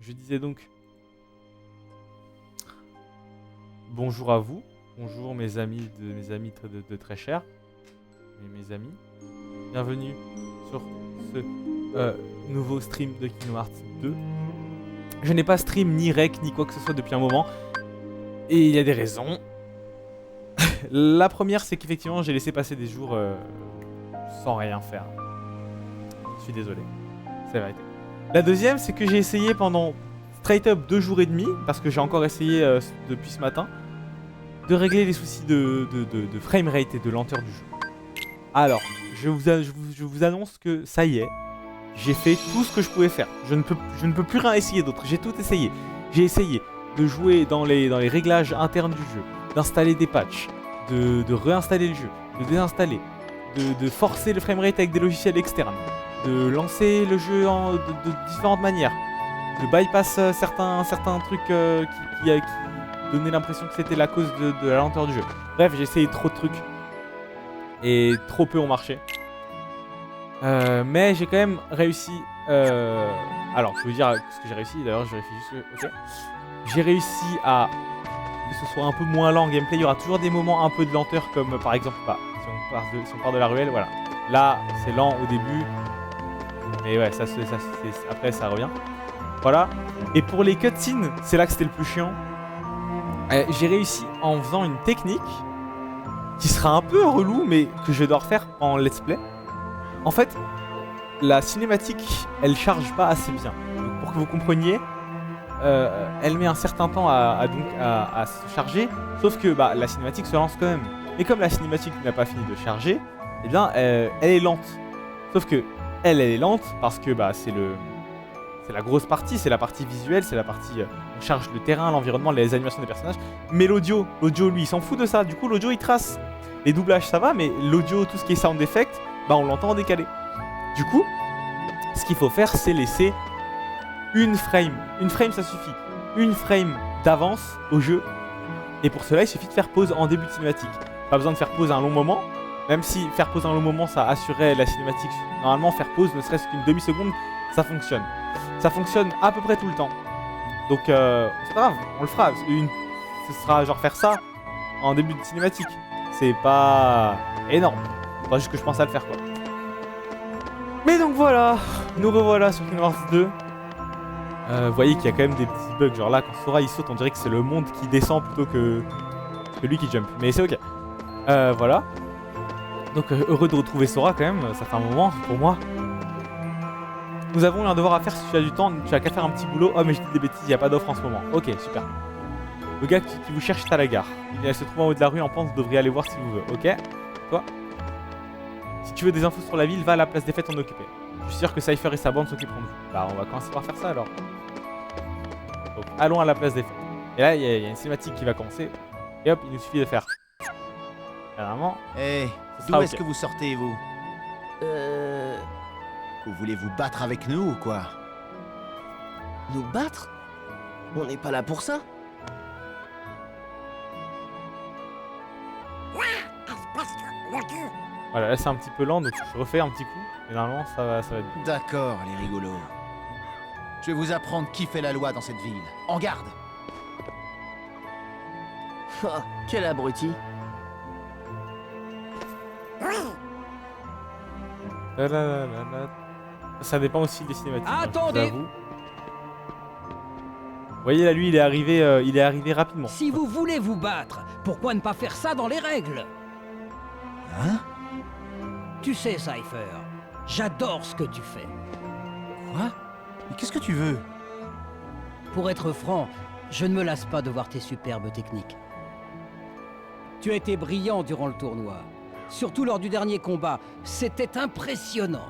je disais donc bonjour à vous, bonjour mes amis de très chers, et mes amis. Bienvenue sur ce nouveau stream de Kingdom Hearts 2. Je n'ai pas stream ni rec ni quoi que ce soit depuis un moment, et il y a des raisons. La première, c'est qu'effectivement j'ai laissé passer des jours sans rien faire. Je suis désolé, c'est la vérité. La deuxième, c'est que j'ai essayé pendant straight up 2 jours et demi, parce que j'ai encore essayé depuis ce matin, de régler les soucis de framerate et de lenteur du jeu. Alors, je vous annonce que ça y est, j'ai fait tout ce que je pouvais faire. Je ne peux plus rien essayer d'autre, j'ai tout essayé. J'ai essayé de jouer dans les réglages internes du jeu, d'installer des patchs, de réinstaller le jeu, de désinstaller, de forcer le framerate avec des logiciels externes, de lancer le jeu de différentes manières, de bypass certains trucs qui donnaient l'impression que c'était la cause de la lenteur du jeu. Bref, j'ai essayé trop de trucs et trop peu ont marché. Mais j'ai quand même réussi. Alors, je vais vous dire ce que j'ai réussi. D'ailleurs, je vérifie juste. Ok. J'ai réussi à que ce soit un peu moins lent en gameplay. Il y aura toujours des moments un peu de lenteur, comme par exemple, si on part de la ruelle, voilà. Là, c'est lent au début. Mais ouais, après ça revient. Voilà. Et pour les cutscenes, c'est là que c'était le plus chiant. J'ai réussi en faisant une technique qui sera un peu relou, mais que je vais devoir faire en let's play. En fait, la cinématique, elle charge pas assez bien. Donc, pour que vous compreniez, elle met un certain temps à se charger. Sauf que la cinématique se lance quand même. Et comme la cinématique n'a pas fini de charger, eh bien, elle est lente. Sauf que elle est lente parce que c'est la grosse partie, c'est la partie visuelle, c'est la partie on charge le terrain, l'environnement, les animations des personnages. Mais l'audio lui, il s'en fout de ça. Du coup, l'audio il trace. Les doublages ça va, mais l'audio, tout ce qui est sound effect, on l'entend en décalé. Du coup, ce qu'il faut faire, c'est laisser une frame. Une frame, ça suffit. Une frame d'avance au jeu. Et pour cela, il suffit de faire pause en début de cinématique. Pas besoin de faire pause un long moment. Même si faire pause un long moment, ça assurait la cinématique. Normalement, faire pause, ne serait-ce qu'une demi-seconde, ça fonctionne. Ça fonctionne à peu près tout le temps. Donc, c'est pas grave, on le fera. Ce sera genre faire ça en début de cinématique. C'est pas énorme. Faudra juste que je pense à le faire, quoi. Mais donc voilà, nous revoilà sur Kingdom Hearts 2. Vous voyez qu'il y a quand même des petits bugs. Genre là, quand Sora il saute, on dirait que c'est le monde qui descend plutôt que lui qui jump. Mais c'est ok. Voilà. Donc heureux de retrouver Sora quand même, ça fait un moment pour moi. Nous avons un devoir à faire si tu as du temps, tu as qu'à faire un petit boulot. Oh mais je dis des bêtises, il n'y a pas d'offre en ce moment. Ok, super. Le gars qui vous cherche est à la gare. Il se trouve en haut de la rue en pente, vous devriez aller voir si vous voulez. Ok. Toi. Si tu veux des infos sur la ville, va à la place des fêtes en occuper. Je suis sûr que Cypher et sa bande s'occuperont de vous. Bah on va commencer par faire ça alors. Donc allons à la place des fêtes. Et là il y a une cinématique qui va commencer. Et hop, il nous suffit de faire. Vraiment. Hé, d'où est-ce que vous sortez, vous? Vous voulez vous battre avec nous ou quoi? Nous battre? On n'est pas là pour ça. Voilà, là c'est un petit peu lent, donc je refais un petit coup. Et normalement ça va être bien. D'accord, les rigolos. Je vais vous apprendre qui fait la loi dans cette ville. En garde! Oh, quel abruti. Ça dépend aussi des cinématiques. Attendez. Vous voyez là, lui, il est arrivé rapidement. Si vous voulez vous battre, pourquoi ne pas faire ça dans les règles? Hein? Tu sais, Cypher, j'adore ce que tu fais. Quoi? Mais qu'est-ce que tu veux? Pour être franc, je ne me lasse pas de voir tes superbes techniques. Tu as été brillant durant le tournoi. Surtout lors du dernier combat, c'était impressionnant.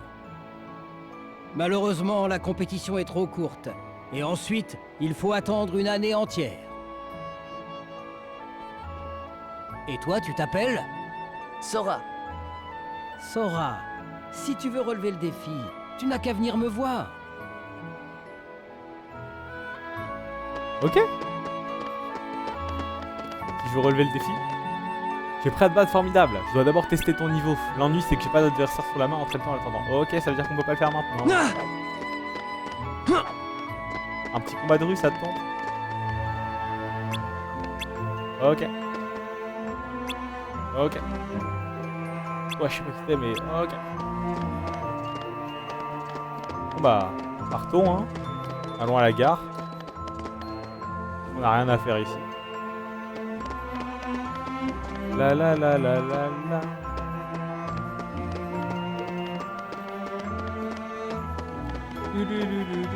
Malheureusement, la compétition est trop courte. Et ensuite, il faut attendre une année entière. Et toi, tu t'appelles? Sora. Sora, si tu veux relever le défi, tu n'as qu'à venir me voir. Ok. Si je veux relever le défi. J'ai prêt à te battre, formidable. Je dois d'abord tester ton niveau. L'ennui, c'est que j'ai pas d'adversaire sur la main en traitant en attendant. Ok, ça veut dire qu'on peut pas le faire maintenant. Un petit combat de rue, ça te tente? Ok. Ok. Ouais, je sais pas qui c'est, mais ok. Bon bah, partons, hein. Allons à la gare. On n'a rien à faire ici. La la la la la la. Du, du, du, du, du, du.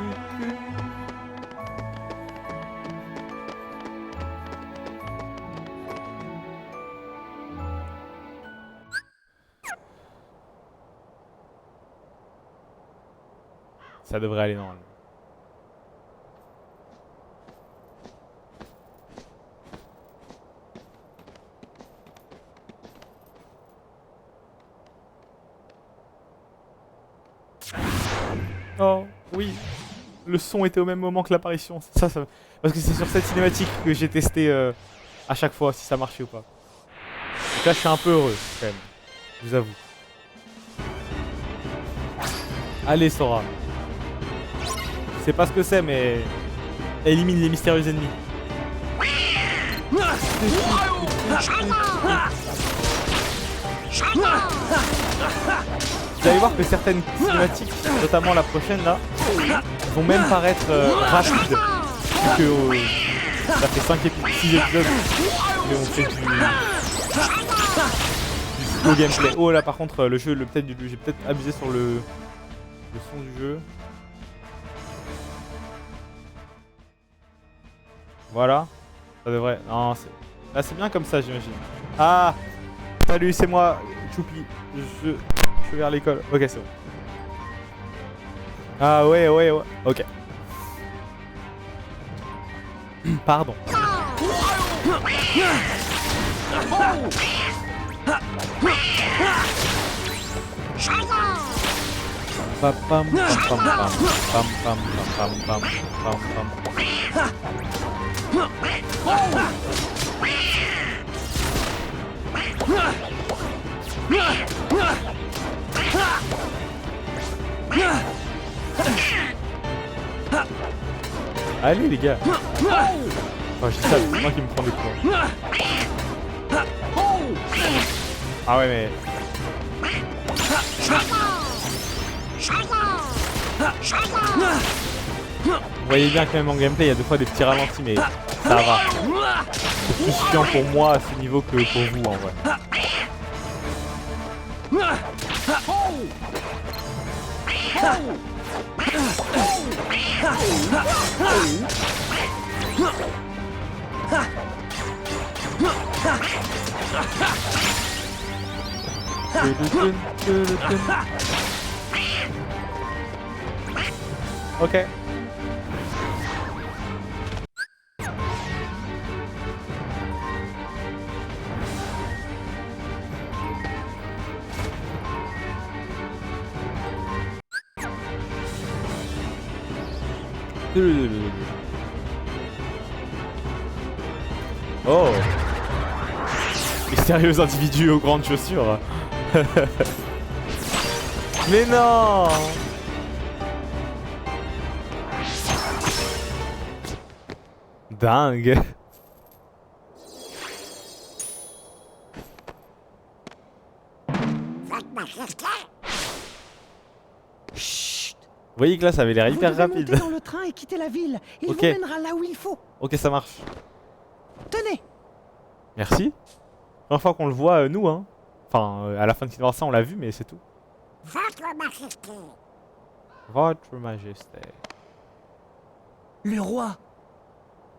Ça devrait aller normalement. Oh, oui. Le son était au même moment que l'apparition. Ça... Parce que c'est sur cette cinématique que j'ai testé à chaque fois si ça marchait ou pas. Donc là, je suis un peu heureux, quand même. Je vous avoue. Allez, Sora. Je sais pas ce que c'est, mais... élimine les mystérieux ennemis. Vous allez voir que certaines cinématiques, notamment la prochaine là, vont même paraître rapides. Vu que ça fait 6 épisodes et on fait du slow gameplay. Oh là par contre le jeu, j'ai peut-être abusé sur le son du jeu. Voilà. Ça devrait... Non, là c'est bien comme ça j'imagine. Ah! Salut, c'est moi, Choupi. Je vais vers l'école. Ok, c'est bon. Ah ouais. Ok. Pardon. Pam pam pam pam pam pam pam pam pam pam. Allez les gars. Oh, je dis ça, c'est moi qui me prends des coups. Ah ouais mais... Vous voyez bien que même en gameplay il y a des fois des petits ralentis mais ça va. C'est plus chiant pour moi à ce niveau que pour vous en vrai. Ok. Oh! Mystérieux individus aux grandes chaussures. Mais non! Dingue! Chut. Vous voyez que là ça avait l'air hyper rapide. Montez dans le train et quitter la ville. Il Ok. vous mènera là où il faut. Ok, ça marche. Tenez. Merci. Première fois qu'on le voit, nous, hein. Enfin, à la fin de Kingdom Hearts, on l'a vu, mais c'est tout. Votre Majesté. Votre Majesté. Le roi.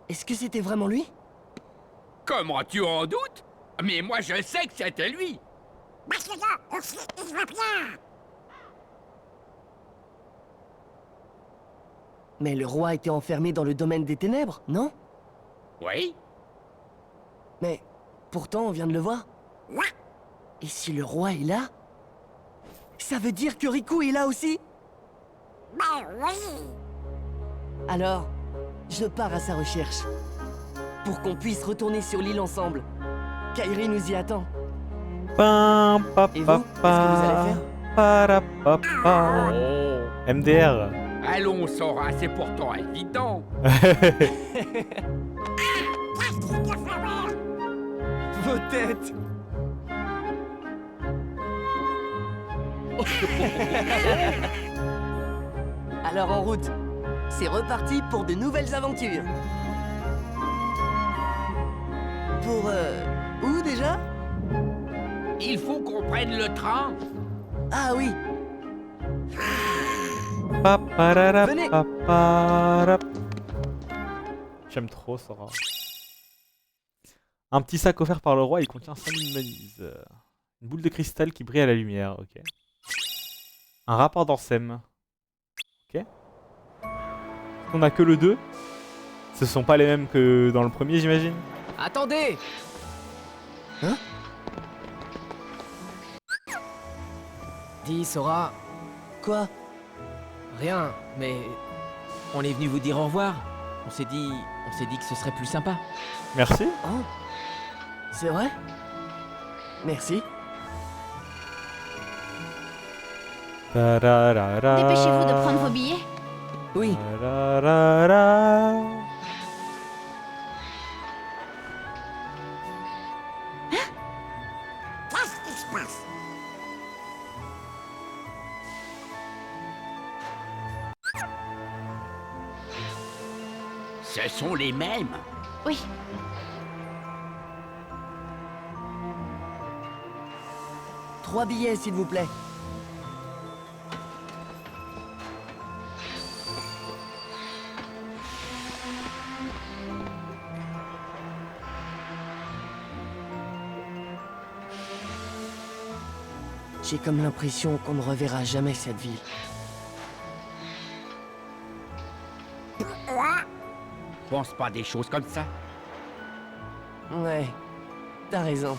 Est-ce que c'était vraiment lui? Comment tu en doutes? Mais moi je sais que c'était lui. Parce que là, il va bien. Mais le roi était enfermé dans le domaine des ténèbres, non? Oui? Mais pourtant on vient de le voir. Là, Et si le roi est là? Ça veut dire que Riku est là aussi? ben oui. Alors, je pars à sa recherche. Pour qu'on puisse retourner sur l'île ensemble. Kairi nous y attend. Pam, pa, Et pa, vous, qu'est-ce que vous allez faire? pa, pa, pa. Oh. MDR. Allons, Sora, c'est pourtant évident. Vos têtes. Alors en route. C'est reparti pour de nouvelles aventures. Pour où déjà? Il faut qu'on prenne le train. Ah oui. Paparara, Venez. papara. J'aime trop Sora. Un petit sac offert par le roi, il contient 5000 manises. Une boule de cristal qui brille à la lumière, ok. Un rapport d'Ansem. Ok. On a que le 2. Ce sont pas les mêmes que dans le premier, j'imagine. Attendez. Hein? Dis, Sora, Quoi? rien, mais on est venu vous dire au revoir. On s'est dit que ce serait plus sympa. Merci. Oh. C'est vrai? Merci. Dépêchez-vous de prendre vos billets. Oui. Tararara. Qu'est-ce qui se passe? Ce sont les mêmes. Oui. Trois billets, s'il vous plaît. J'ai comme l'impression qu'on ne reverra jamais cette ville. Pense pas des choses comme ça. Ouais, t'as raison.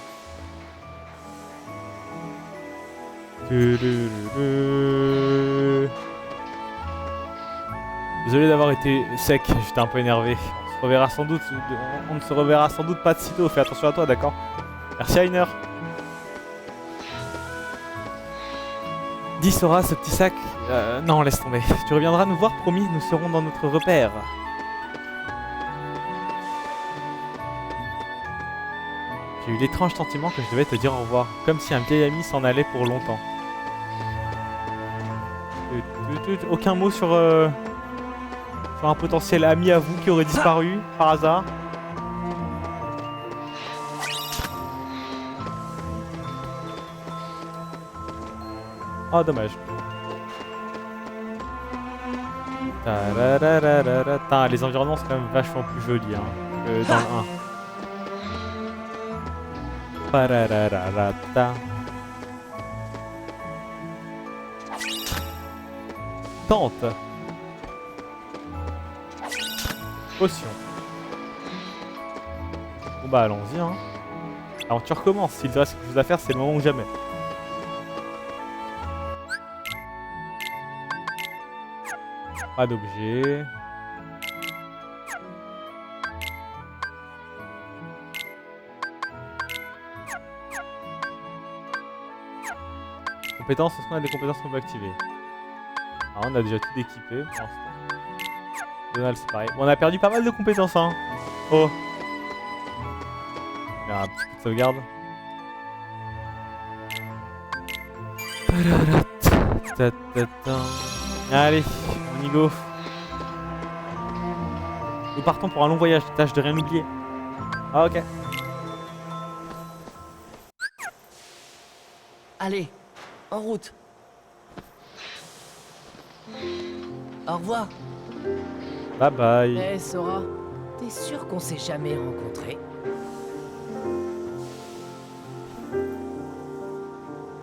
Désolé d'avoir été sec, j'étais un peu énervé. On se reverra sans doute, on ne se reverra sans doute pas de sitôt. Fais attention à toi, d'accord? Merci Ainer. Dis Sora, ce petit sac... non, laisse tomber. Tu reviendras nous voir, promis, nous serons dans notre repère. J'ai eu l'étrange sentiment que je devais te dire au revoir, comme si un vieil ami s'en allait pour longtemps. Aucun mot sur un potentiel ami à vous qui aurait disparu, par hasard? Oh, dommage. Putain, les environnements sont quand même vachement plus jolis hein, que dans le 1. Pararararata. Tente. Potion. Bon bah allons-y hein. Alors tu recommences, s'il te reste quelque chose à faire, c'est le moment ou jamais. Pas d'objet. Compétences, est-ce qu'on a des compétences qu'on peut activer? Ah, on a déjà tout équipé pour l'instant. Donald, c'est pareil. Bon, on a perdu pas mal de compétences, hein. Oh. Il y a un petit coup de sauvegarde. Allez, on y go. Nous partons pour un long voyage, tâche de rien oublier. Ah, ok. Allez, en route. Au revoir. Bye bye. Eh Sora, t'es sûr qu'on s'est jamais rencontrés?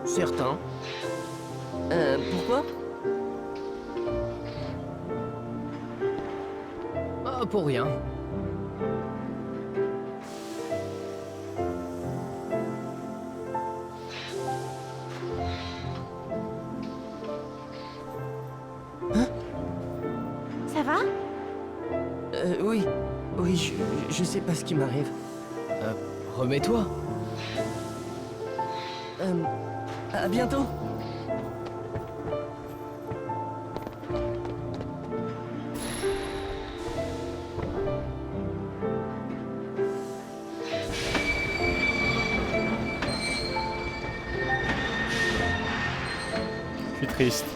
Certain. Pourquoi? Oh, pour rien. Ça va? Oui. Oui, je sais pas ce qui m'arrive. Remets-toi. À bientôt. suis triste.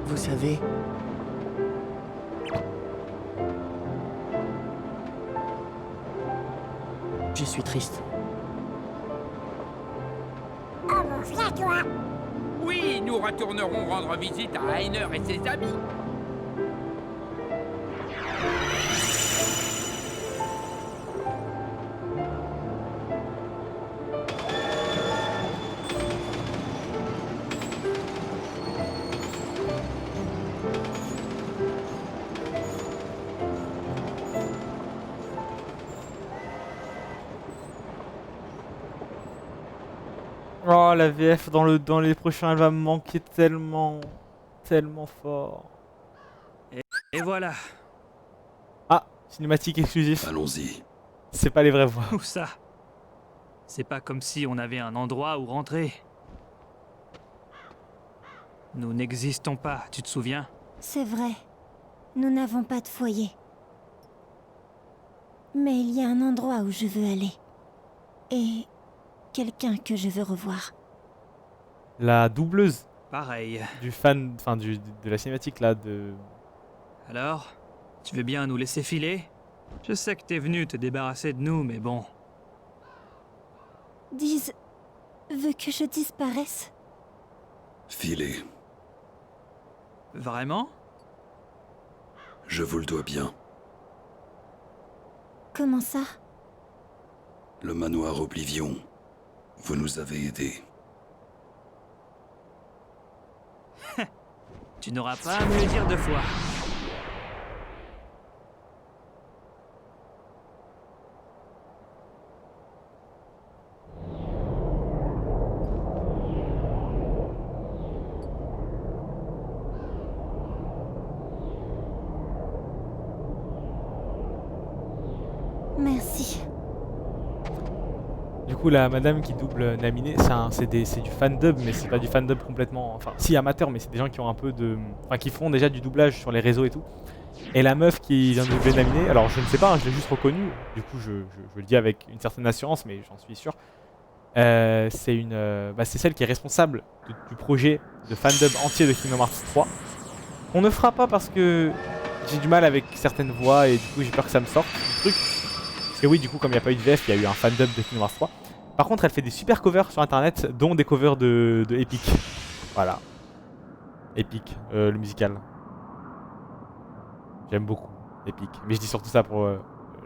Vous savez, je suis triste. Oh, mon frère, toi. Oui, nous retournerons rendre visite à Heiner et ses amis. Oh, la VF dans les prochains, elle va me manquer tellement, tellement fort. Et voilà. Ah, cinématique exclusif. Allons-y. C'est pas les vraies voix. Où ça? C'est pas comme si on avait un endroit où rentrer. Nous n'existons pas, tu te souviens? C'est vrai. Nous n'avons pas de foyer. Mais il y a un endroit où je veux aller. Et quelqu'un que je veux revoir. La doubleuse Pareil. du fan, enfin de la cinématique là de. Alors, tu veux bien nous laisser filer? Je sais que t'es venu te débarrasser de nous, mais bon. Diz veut que je disparaisse. Filez. Vraiment? Je vous le dois bien. Comment ça? Le manoir Oblivion. Vous nous avez aidés. Tu n'auras pas à me le dire deux fois. Merci. Du coup, la madame qui double Naminé, c'est du fan-dub, mais c'est pas du fan-dub complètement. Enfin, si amateur, mais c'est des gens qui ont un peu de. Enfin, qui font déjà du doublage sur les réseaux et tout. Et la meuf qui vient de doubler Naminé, alors je ne sais pas, hein, je l'ai juste reconnue. Du coup, je le dis avec une certaine assurance, mais j'en suis sûr. C'est celle qui est responsable du projet de fan-dub entier de Kingdom Hearts 3. On ne fera pas parce que j'ai du mal avec certaines voix et du coup, j'ai peur que ça me sorte du truc. Parce que oui, du coup, comme il n'y a pas eu de VF, il y a eu un fandub de Kingdom Hearts 3. Par contre, elle fait des super covers sur internet, dont des covers de Epic. Voilà. Epic, le musical. J'aime beaucoup Epic. Mais je dis surtout ça pour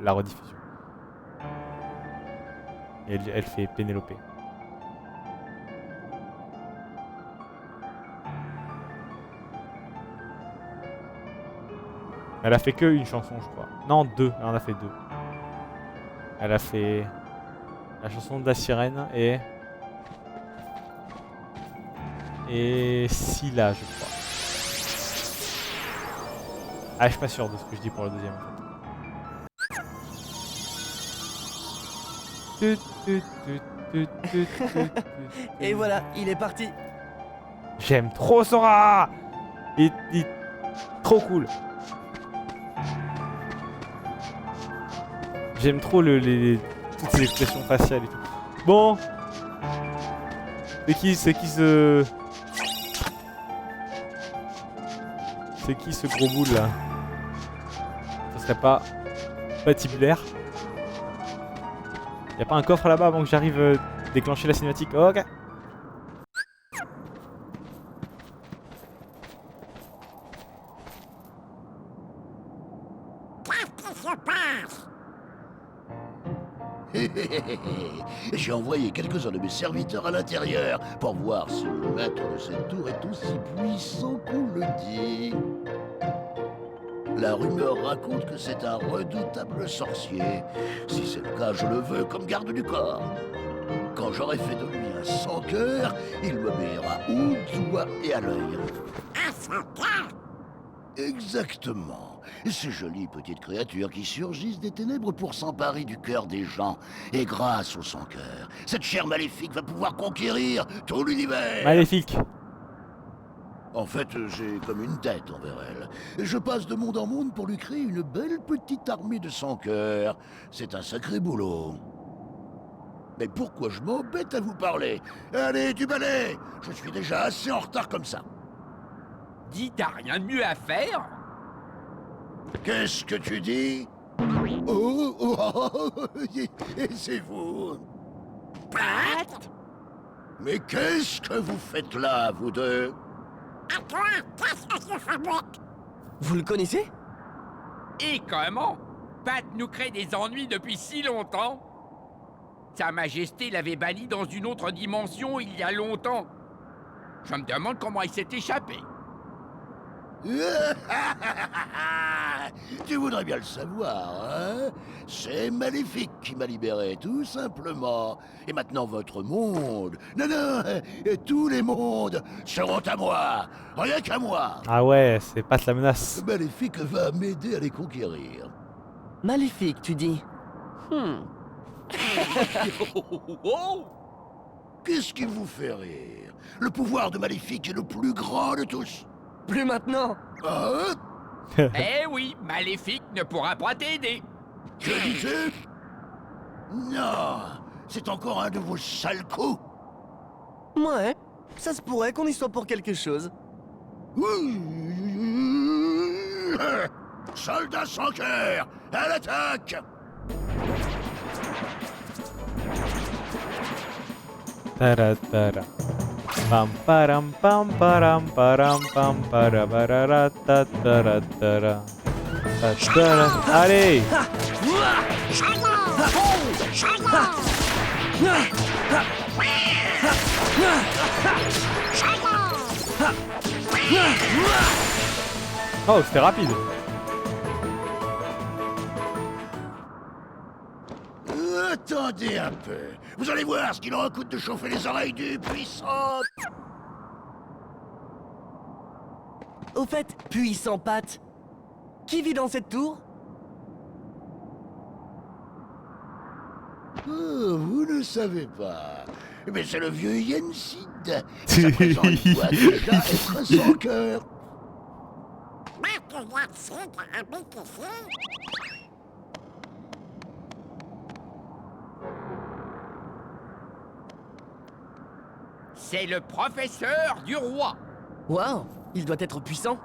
la rediffusion. Et elle fait Pénélope. Elle a fait que une chanson, je crois. Non, deux. Elle en a fait deux. Elle a fait la chanson de la sirène et Scylla, je crois. Ah, je suis pas sûr de ce que je dis pour le deuxième en fait. Et voilà, il est parti. J'aime trop Sora. Il est trop cool. J'aime trop toutes ces expressions faciales et tout. Bon. C'est qui ce gros boule là? Ça serait pas patibulaire? Y'a pas un coffre là-bas avant que j'arrive déclencher la cinématique? Oh, ok. Qu'est-ce qui se passe? J'ai envoyé quelques-uns de mes serviteurs à l'intérieur pour voir si le maître de cette tour est aussi puissant qu'on le dit. La rumeur raconte que c'est un redoutable sorcier. Si c'est le cas, je le veux comme garde du corps. Quand j'aurai fait de lui un sans-cœur, il m'obéira au doigt et à l'œil. Un sans-cœur? Exactement. Ces jolies petites créatures qui surgissent des ténèbres pour s'emparer du cœur des gens. Et grâce au sans-cœur, cette chair maléfique va pouvoir conquérir tout l'univers. Maléfique. En fait, j'ai comme une tête envers elle. Je passe de monde en monde pour lui créer une belle petite armée de sans-cœur. C'est un sacré boulot. Mais pourquoi je m'embête à vous parler? Allez, du balai! Je suis déjà assez en retard comme ça. Dis, t'as rien de mieux à faire? Qu'est-ce que tu dis? Oh, oh, oh, et c'est vous? Pat? Mais qu'est-ce que vous faites là, vous deux? À toi, qu'est-ce que tu fais, mec? Vous le connaissez? Et comment? Pat nous crée des ennuis depuis si longtemps. Sa Majesté l'avait banni dans une autre dimension il y a longtemps. Je me demande comment il s'est échappé. Tu voudrais bien le savoir, hein? C'est Maléfique qui m'a libéré, tout simplement. Et maintenant votre monde, non, tous les mondes seront à moi, rien qu'à moi. Ah ouais, c'est pas la menace. Maléfique va m'aider à les conquérir. Maléfique, tu dis? Qu'est-ce qui vous fait rire? Le pouvoir de Maléfique est le plus grand de tous. Plus maintenant. Ah? Eh oui, Maléfique ne pourra pas t'aider. Que dis-tu? Non, c'est encore un de vos sales coups. Ouais, ça se pourrait qu'on y soit pour quelque chose. Soldats sans cœur, à l'attaque! Taratara. Pam param pam param param pam parabarara tataratara. Tatara. Allez! Oh, c'était rapide. Attendez un peu. Vous allez voir ce qu'il en coûte de chauffer les oreilles du puissant. Au fait, puissant Pat, qui vit dans cette tour? Oh, vous ne savez pas. Mais c'est le vieux Yensid. Sa présence doit déjà être un sans cœur. Marc Yensid habite ici? C'est le professeur du roi. Waouh, il doit être puissant.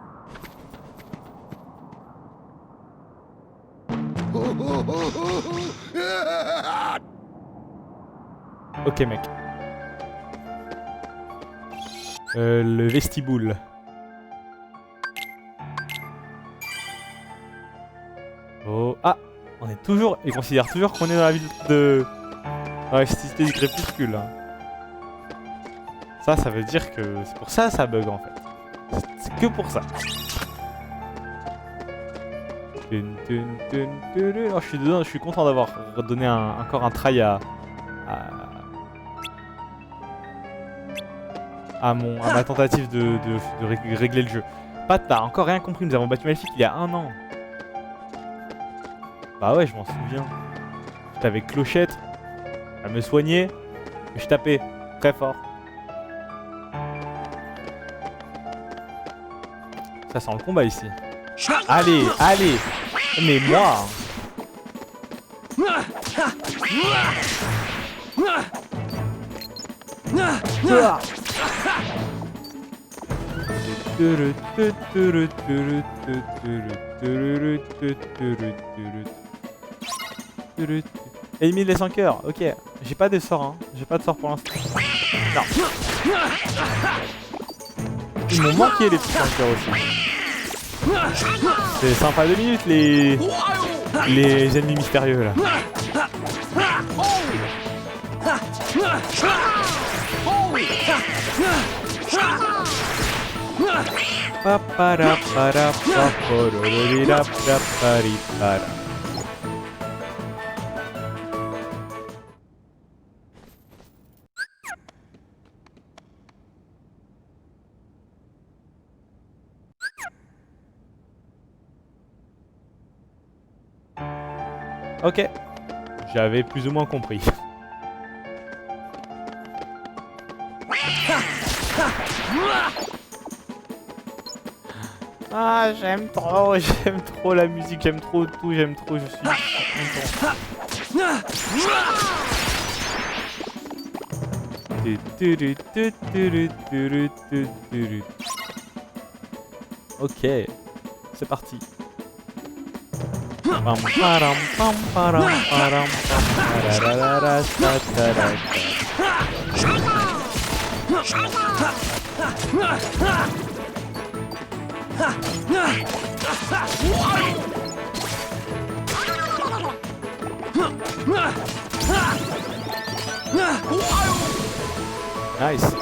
Ok mec. Le vestibule. Oh, ah, on est toujours, il considère toujours qu'on est dans la ville de, dans la cité du crépuscule. Hein. Ça veut dire que c'est pour ça ça bug en fait. C'est que pour ça. Oh, je suis content d'avoir donné encore un try à ma tentative de régler le jeu. Pat, t'as encore rien compris, nous avons battu Maléfique il y a 1 an. Bah ouais, je m'en souviens. J'étais avec Clochette, elle me soignait, et je tapais très fort. Ça sent le combat ici. Allez, allez. Mais moi. Élimine les 5 heures. Ok. J'ai pas de sort, hein. J'ai pas de sort pour l'instant. Non. Ils m'ont manqué les petits 5 heures aussi. C'est sympa 2 minutes les ennemis mystérieux là. Ok, j'avais plus ou moins compris. Ah, j'aime trop la musique, j'aime trop tout, j'aime trop, je suis content. Ok, c'est parti. Pam param pam param param pam pararara ta ta ta. Nice.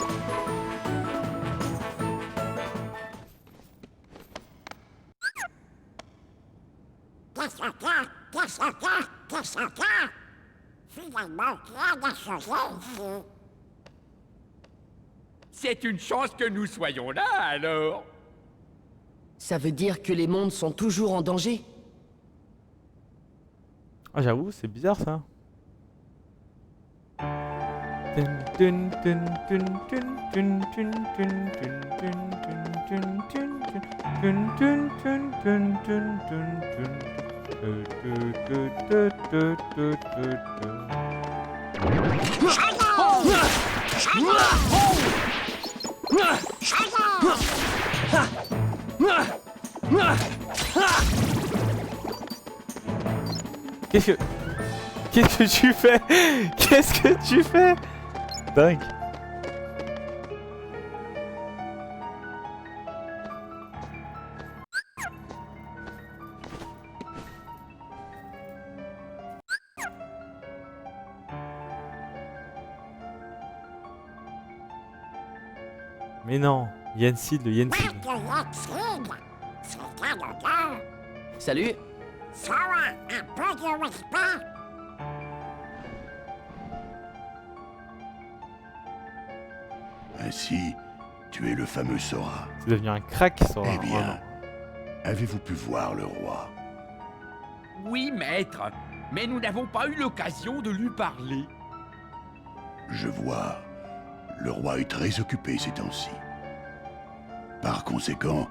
Finalement, rien n'a changé ici. C'est une chance que nous soyons là, alors. Ça veut dire que les mondes sont toujours en danger? Ah, j'avoue, c'est bizarre ça. Qu'est-ce que tu fais? Qu'est-ce que tu fais? Dingue. Mais non, Yensid, le Yensid. C'est Canada. Salut. Ça va, un peu de respect. Ainsi, tu es le fameux Sora. C'est devenu un crack, Sora. Eh bien, avez-vous pu voir le roi? Oui, maître, mais nous n'avons pas eu l'occasion de lui parler. Je vois. Le roi est très occupé ces temps-ci. Par conséquent,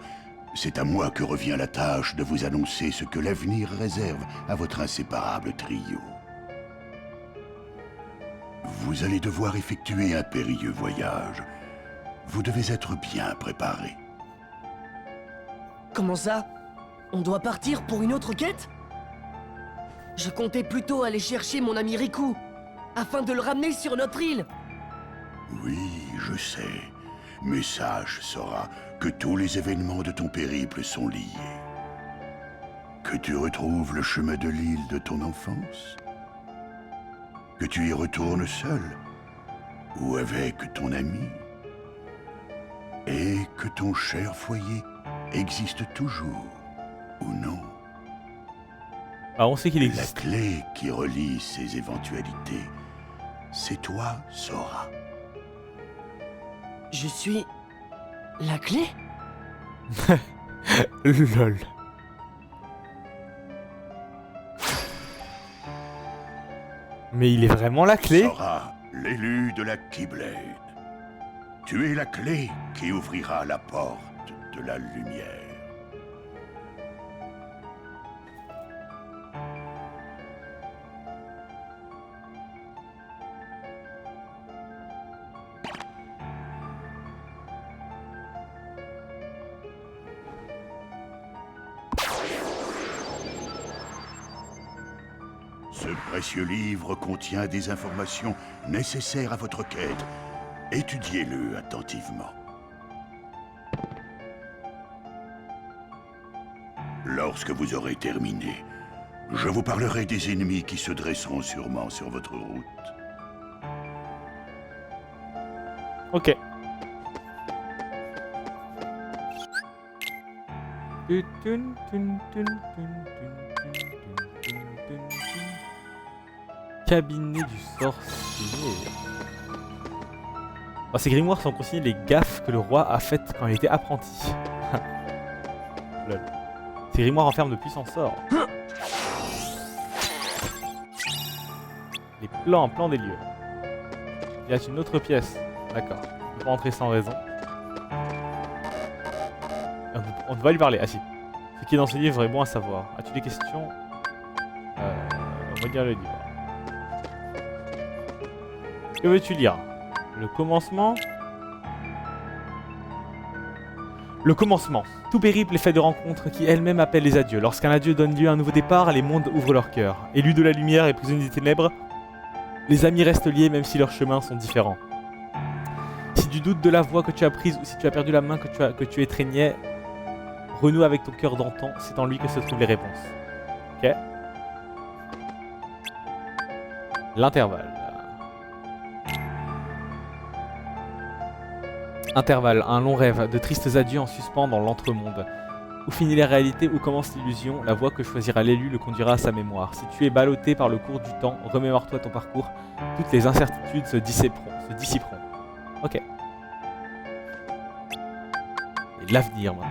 c'est à moi que revient la tâche de vous annoncer ce que l'avenir réserve à votre inséparable trio. Vous allez devoir effectuer un périlleux voyage. Vous devez être bien préparé. Comment ça? On doit partir pour une autre quête? Je comptais plutôt aller chercher mon ami Riku, afin de le ramener sur notre île. Oui, je sais. Mais sache, Sora, que tous les événements de ton périple sont liés. Que tu retrouves le chemin de l'île de ton enfance. Que tu y retournes seul, ou avec ton ami. Et que ton cher foyer existe toujours, ou non. Ah, on sait qu'il existe. La clé qui relie ces éventualités, c'est toi, Sora. Je suis... la clé? Lol. Mais il est vraiment la clé? Sora, l'élu de la Keyblade. Tu es la clé qui ouvrira la porte de la lumière. Ce précieux livre contient des informations nécessaires à votre quête. Étudiez-le attentivement. Lorsque vous aurez terminé, je vous parlerai des ennemis qui se dresseront sûrement sur votre route. Ok. Cabinet du sorcier. Oh, ces grimoires sont consignés les gaffes que le roi a faites quand il était apprenti. Lol. Ces grimoires enferment de puissants sorts. Les plans des lieux. Il y a une autre pièce. D'accord. On peut pas entrer sans raison. On doit lui parler. Ah si. Ce qui est dans ce livre est bon à savoir. As-tu des questions? On va lire le livre. Que veux-tu lire? Le commencement. Le commencement. Tout périple est fait de rencontres qui elles-mêmes appellent les adieux. Lorsqu'un adieu donne lieu à un nouveau départ, les mondes ouvrent leur cœur. Élus de la lumière et prisonniers des ténèbres, les amis restent liés même si leurs chemins sont différents. Si tu doutes de la voie que tu as prise ou si tu as perdu la main que tu étreignais, renoue avec ton cœur d'antan, c'est en lui que se trouvent les réponses. Ok. L'intervalle. Intervalle, un long rêve, de tristes adieux en suspens dans l'entremonde. Où finit la réalité, où commence l'illusion, la voie que choisira l'élu le conduira à sa mémoire. Si tu es ballotté par le cours du temps, remémore-toi ton parcours, toutes les incertitudes se dissiperont. Ok. Et l'avenir maintenant.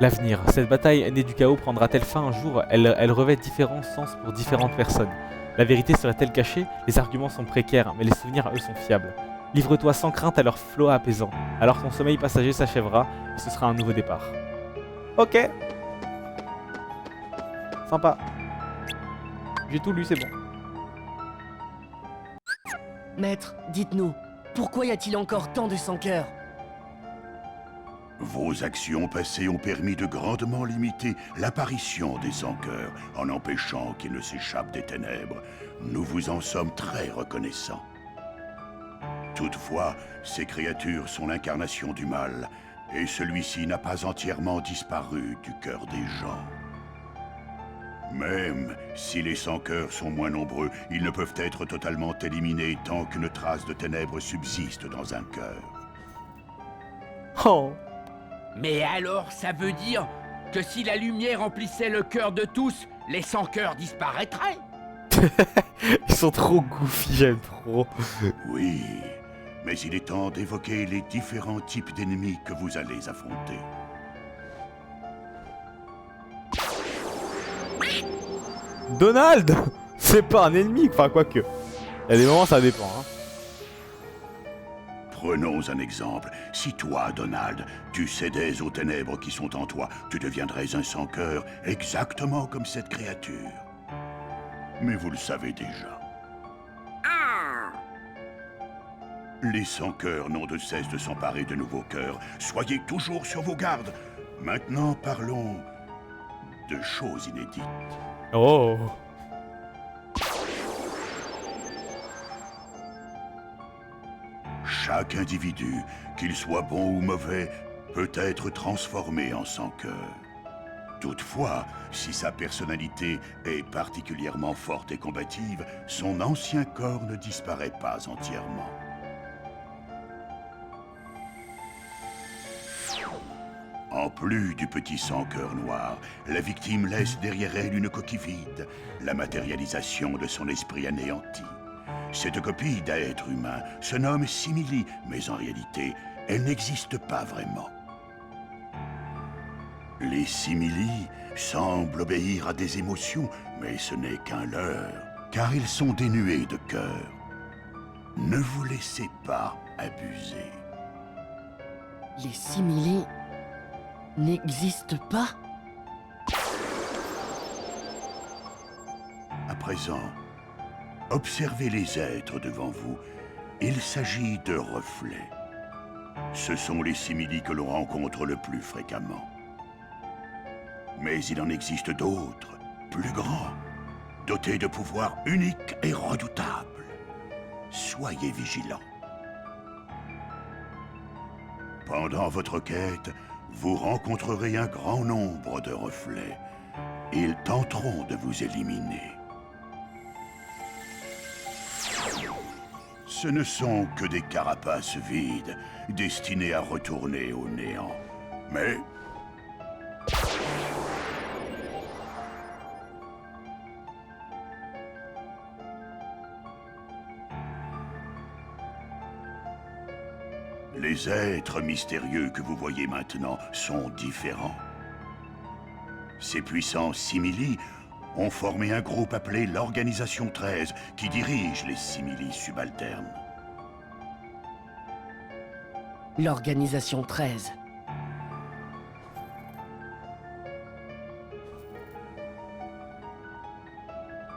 L'avenir. Cette bataille née du chaos prendra-t-elle fin un jour? Elle revêt différents sens pour différentes personnes. La vérité serait-elle cachée? Les arguments sont précaires, mais les souvenirs, eux, sont fiables. Livre-toi sans crainte à leur flot apaisant. Alors ton sommeil passager s'achèvera, et ce sera un nouveau départ. Ok. Sympa. J'ai tout lu, c'est bon. Maître, dites-nous, pourquoi y a-t-il encore tant de sans-cœur? Vos actions passées ont permis de grandement limiter l'apparition des sans-cœurs, en empêchant qu'ils ne s'échappent des ténèbres. Nous vous en sommes très reconnaissants. Toutefois, ces créatures sont l'incarnation du mal, et celui-ci n'a pas entièrement disparu du cœur des gens. Même si les sans-cœurs sont moins nombreux, ils ne peuvent être totalement éliminés tant qu'une trace de ténèbres subsiste dans un cœur. Oh. Mais alors, ça veut dire que si la lumière emplissait le cœur de tous, les sans-cœurs disparaîtraient? Ils sont trop goofy, j'aime trop. Oui, mais il est temps d'évoquer les différents types d'ennemis que vous allez affronter. Donald, c'est pas un ennemi, enfin quoique. Il y a des moments ça dépend. Hein. Prenons un exemple. Si toi, Donald, tu cédais aux ténèbres qui sont en toi, tu deviendrais un sans-cœur exactement comme cette créature. Mais vous le savez déjà. Les sans-cœurs n'ont de cesse de s'emparer de nouveaux cœurs. Soyez toujours sur vos gardes. Maintenant, parlons de choses inédites. Oh. Chaque individu, qu'il soit bon ou mauvais, peut être transformé en sans-cœur. Toutefois, si sa personnalité est particulièrement forte et combative, son ancien corps ne disparaît pas entièrement. En plus du petit sans-cœur noir, la victime laisse derrière elle une coquille vide, la matérialisation de son esprit anéanti. Cette copie d'être humain se nomme simili, mais en réalité, elle n'existe pas vraiment. Les simili semblent obéir à des émotions, mais ce n'est qu'un leurre, car ils sont dénués de cœur. Ne vous laissez pas abuser. Les simili n'existent pas? À présent, observez les êtres devant vous. Il s'agit de reflets. Ce sont les simili que l'on rencontre le plus fréquemment. Mais il en existe d'autres, plus grands, dotés de pouvoirs uniques et redoutables. Soyez vigilants. Pendant votre quête, vous rencontrerez un grand nombre de reflets. Ils tenteront de vous éliminer. Ce ne sont que des carapaces vides, destinées à retourner au néant. Mais... les êtres mystérieux que vous voyez maintenant sont différents. Ces puissants simili ont formé un groupe appelé l'Organisation 13 qui dirige les simili subalternes. L'Organisation 13.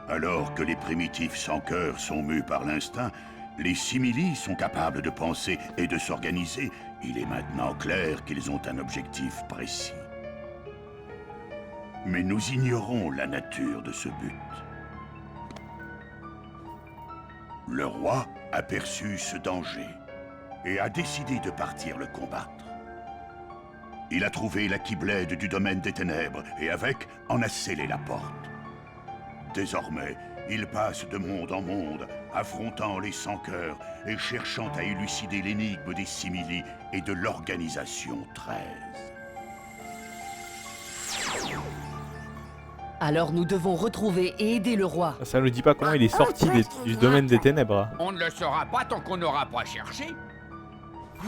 Alors que les primitifs sans cœur sont mus par l'instinct, les simili sont capables de penser et de s'organiser. Il est maintenant clair qu'ils ont un objectif précis. Mais nous ignorons la nature de ce but. Le roi a perçu ce danger et a décidé de partir le combattre. Il a trouvé la Keyblade du domaine des ténèbres et avec en a scellé la porte. Désormais, il passe de monde en monde, affrontant les sans-cœurs et cherchant à élucider l'énigme des simili et de l'Organisation 13. Alors nous devons retrouver et aider le roi. Ça ne dit pas comment il est sorti du domaine des ténèbres. On ne le saura pas tant qu'on n'aura pas cherché.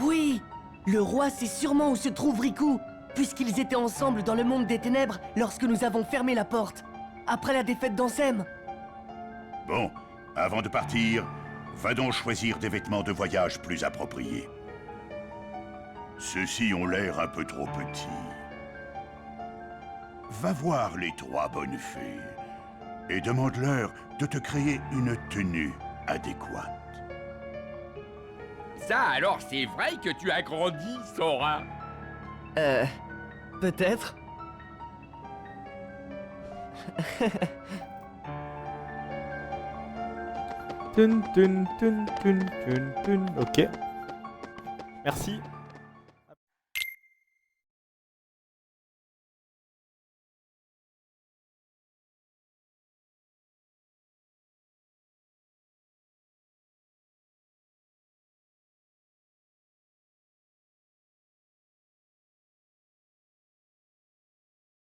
Oui, le roi sait sûrement où se trouve Riku, puisqu'ils étaient ensemble dans le monde des ténèbres lorsque nous avons fermé la porte, après la défaite d'Ansem. Bon, avant de partir, va donc choisir des vêtements de voyage plus appropriés. Ceux-ci ont l'air un peu trop petits. Va voir les 3 bonnes fées et demande-leur de te créer une tenue adéquate. Ça alors, c'est vrai que tu as grandi, Sora. Peut-être. Tun, tun, tun, tun, tun, tun. Ok. Merci.